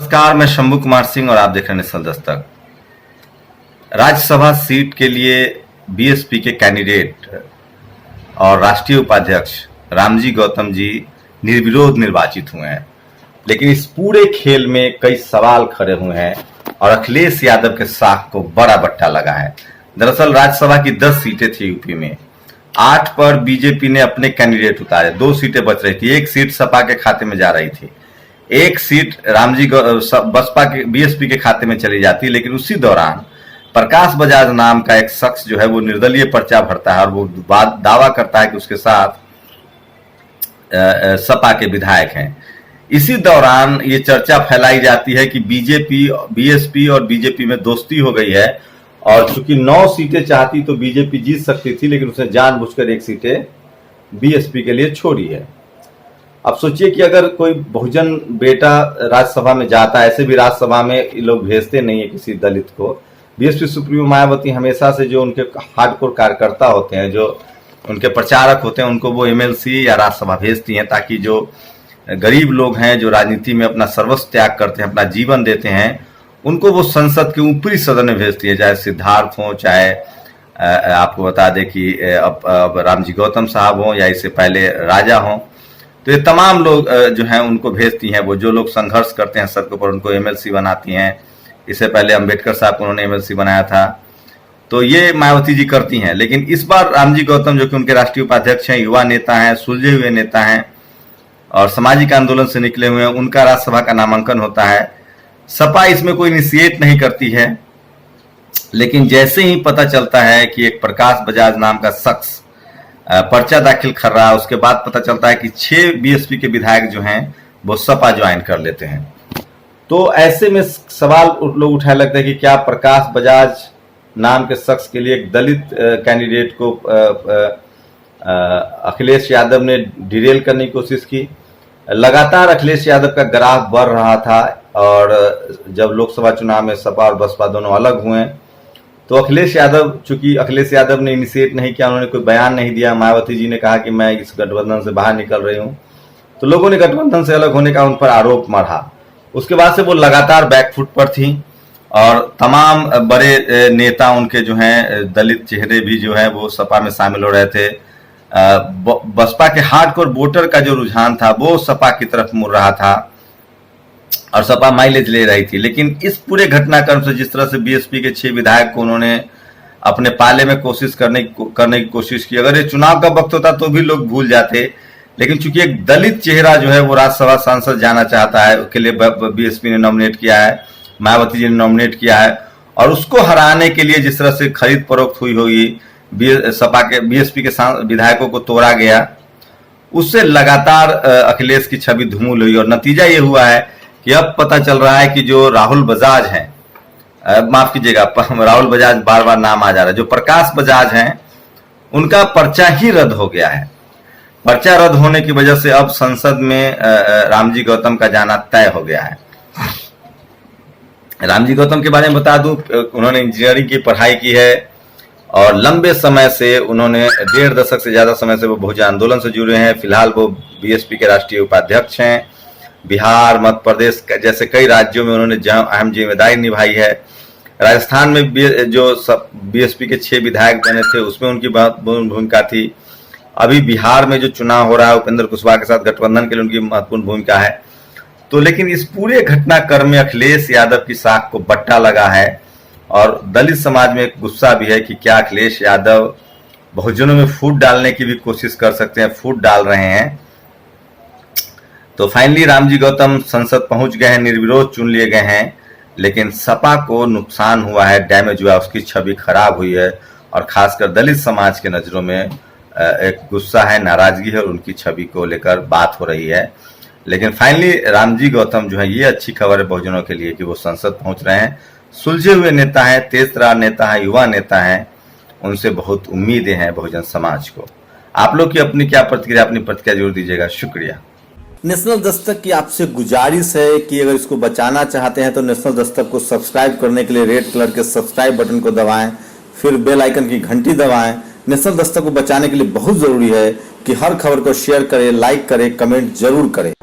नमस्कार, मैं शंभू कुमार सिंह और आप देख रहे हैं नेशनल दस्तक। राज्यसभा सीट के लिए बीएसपी के कैंडिडेट और राष्ट्रीय उपाध्यक्ष रामजी गौतम जी निर्विरोध निर्वाचित हुए हैं, लेकिन इस पूरे खेल में कई सवाल खड़े हुए हैं और अखिलेश यादव के साख को बड़ा बट्टा लगा है। दरअसल राज्यसभा की 10 सीटें थी यूपी में, 8 पर बीजेपी ने अपने कैंडिडेट उतारे, 2 सीटें बच रही थी, 1 सीट सपा के खाते में जा रही थी, 1 सीट बसपा के बीएसपी के खाते में चली जाती। लेकिन उसी दौरान प्रकाश बजाज नाम का एक शख्स जो है वो निर्दलीय पर्चा भरता है और वो दावा करता है कि उसके साथ सपा के विधायक हैं। इसी दौरान ये चर्चा फैलाई जाती है कि बीएसपी और बीजेपी में दोस्ती हो गई है और चूंकि 9 सीटें चाहती तो बीजेपी जीत सकती थी, लेकिन उसने जानबूझकर 1 सीटें बीएसपी के लिए छोड़ी है। अब सोचिए कि अगर कोई बहुजन बेटा राज्यसभा में जाता है, ऐसे भी राज्यसभा में लोग भेजते नहीं है किसी दलित को। बीएसपी सुप्रीमो मायावती हमेशा से जो उनके हार्डकोर कार्यकर्ता होते हैं, जो उनके प्रचारक होते हैं, उनको वो एमएलसी या राज्यसभा भेजती हैं ताकि जो गरीब लोग हैं, जो राजनीति में अपना सर्वस्व त्याग करते हैं, अपना जीवन देते हैं, उनको वो संसद के ऊपरी सदन में भेजती है, चाहे सिद्धार्थ हो, चाहे आपको बता दें कि अब रामजी गौतम साहब हों या इससे पहले राजा हों। तो ये तमाम लोग जो हैं उनको भेजती हैं। वो जो लोग संघर्ष करते हैं सड़कों पर, उनको एमएलसी बनाती हैं। इससे पहले अंबेडकर साहब को उन्होंने एमएलसी बनाया था। तो ये मायावती जी करती हैं। लेकिन इस बार रामजी गौतम, जो कि उनके राष्ट्रीय उपाध्यक्ष हैं, युवा नेता हैं, सुलझे हुए नेता हैं और सामाजिक आंदोलन से निकले हुए हैं, उनका राज्यसभा का नामांकन होता है। सपा इसमें कोई इनिशिएट नहीं करती है, लेकिन जैसे ही पता चलता है कि एक प्रकाश बजाज नाम का शख्स पर्चा दाखिल कर रहा है, उसके बाद पता चलता है कि 6 बीएसपी के विधायक जो हैं वो सपा ज्वाइन कर लेते हैं। तो ऐसे में सवाल लोग उठाने लगते हैं कि क्या प्रकाश बजाज नाम के शख्स के लिए एक दलित कैंडिडेट को अखिलेश यादव ने डिरेल करने की कोशिश की। लगातार अखिलेश यादव का ग्राफ बढ़ रहा था और जब लोकसभा चुनाव में सपा और बसपा दोनों अलग हुए तो अखिलेश यादव, चूंकि अखिलेश यादव ने इनिशिएट नहीं किया, उन्होंने कोई बयान नहीं दिया, मायावती जी ने कहा कि मैं इस गठबंधन से बाहर निकल रही हूं, तो लोगों ने गठबंधन से अलग होने का उन पर आरोप मढ़ा। उसके बाद से वो लगातार बैकफुट पर थी और तमाम बड़े नेता उनके जो हैं, दलित चेहरे भी जो है वो सपा में शामिल हो रहे थे। बसपा के हार्डकोर वोटर का जो रुझान था वो सपा की तरफ मुड़ रहा था और सपा माइलेज ले रही थी। लेकिन इस पूरे घटनाक्रम से जिस तरह से बीएसपी के 6 विधायक को उन्होंने अपने पाले में करने की कोशिश की, अगर ये चुनाव का वक्त होता तो भी लोग भूल जाते। लेकिन चूंकि एक दलित चेहरा जो है वो राज्यसभा सांसद जाना चाहता है, उसके लिए बीएसपी ने नॉमिनेट किया है, मायावती जी ने नॉमिनेट किया है और उसको हराने के लिए जिस तरह से खरीद फरोख्त हुई होगी, सपा के बीएसपी के विधायकों को तोड़ा गया, उससे लगातार अखिलेश की छवि धूमिल हुई और नतीजा ये हुआ है कि अब पता चल रहा है कि जो राहुल बजाज हैं, माफ कीजिएगा, राहुल बजाज बार बार नाम आ जा रहा है, जो प्रकाश बजाज हैं उनका पर्चा ही रद्द हो गया है। पर्चा रद्द होने की वजह से अब संसद में रामजी गौतम का जाना तय हो गया है। रामजी गौतम के बारे में बता दूं, उन्होंने इंजीनियरिंग की पढ़ाई की है और लंबे समय से उन्होंने 1.5 दशक से ज्यादा समय से वो बहुजन आंदोलन से जुड़े हैं। फिलहाल वो बीएसपी के राष्ट्रीय उपाध्यक्ष हैं। बिहार, मध्य प्रदेश जैसे कई राज्यों में उन्होंने अहम जिम्मेदारी निभाई है। राजस्थान में जो बीएसपी के 6 विधायक बने थे उसमें उनकी महत्वपूर्ण भूमिका थी। अभी बिहार में जो चुनाव हो रहा है उपेंद्र कुशवाहा के साथ गठबंधन के लिए उनकी महत्वपूर्ण भूमिका है। तो लेकिन इस पूरे घटनाक्रम में अखिलेश यादव की साख को बट्टा लगा है और दलित समाज में एक गुस्सा भी है कि क्या अखिलेश यादव बहुजनों में फूट डालने की भी कोशिश कर सकते हैं, फूट डाल रहे हैं। तो फाइनली रामजी गौतम संसद पहुंच गए हैं, निर्विरोध चुन लिए गए हैं, लेकिन सपा को नुकसान हुआ है, डैमेज हुआ, उसकी छवि खराब हुई है और खासकर दलित समाज के नजरों में एक गुस्सा है, नाराजगी है और उनकी छवि को लेकर बात हो रही है। लेकिन फाइनली रामजी गौतम जो है, ये अच्छी खबर है बहुजनों के लिए कि वो संसद पहुंच रहे हैं। सुलझे हुए नेता हैं, तेज तर्रार नेता हैं, युवा नेता हैं, उनसे बहुत उम्मीदें हैं बहुजन समाज को। आप लोग की अपनी क्या प्रतिक्रिया, अपनी प्रतिक्रिया जरूर दीजिएगा। शुक्रिया। नेशनल दस्तक की आपसे गुजारिश है कि अगर इसको बचाना चाहते हैं तो नेशनल दस्तक को सब्सक्राइब करने के लिए रेड कलर के सब्सक्राइब बटन को दबाएं, फिर बेल आइकन की घंटी दबाएं। नेशनल दस्तक को बचाने के लिए बहुत जरूरी है कि हर खबर को शेयर करें, लाइक करें, कमेंट जरूर करें।